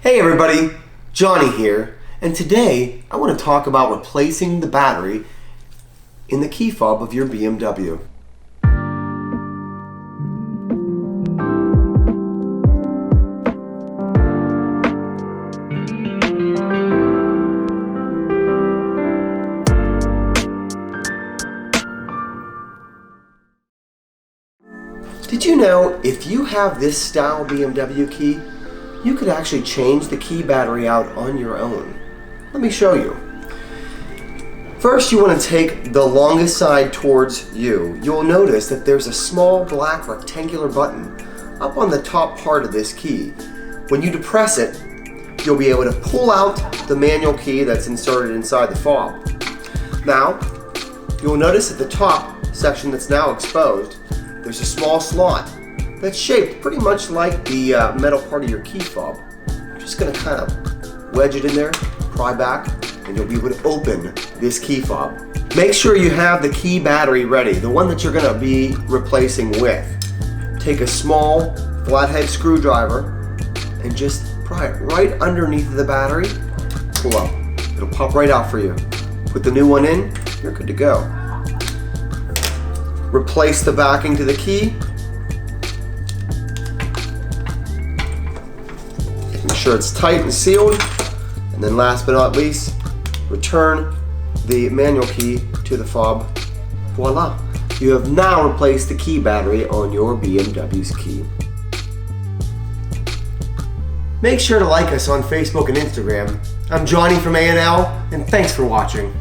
Hey everybody, Johnny here, and today I want to talk about replacing the battery in the key fob of your BMW. Did you know if you have this style BMW key, you could actually change the key battery out on your own? Let me show you. First, you want to take the longest side towards you. You'll notice that there's a small black rectangular button up on the top part of this key. When you depress it, you'll be able to pull out the manual key that's inserted inside the fob. Now, you'll notice at the top section that's now exposed, there's a small slot that's shaped pretty much like the metal part of your key fob. I'm just going to kind of wedge it in there, pry back, and you'll be able to open this key fob. Make sure you have the key battery ready, the one that you're going to be replacing with. Take a small flathead screwdriver and just pry it right underneath the battery. Pull up. It'll pop right out for you. Put the new one in, you're good to go. Replace the backing to the key. Making sure it's tight and sealed. And then last but not least, return the manual key to the fob. Voila! You have now replaced the key battery on your BMW's key. Make sure to like us on Facebook and Instagram. I'm Johnny from A&L, and thanks for watching.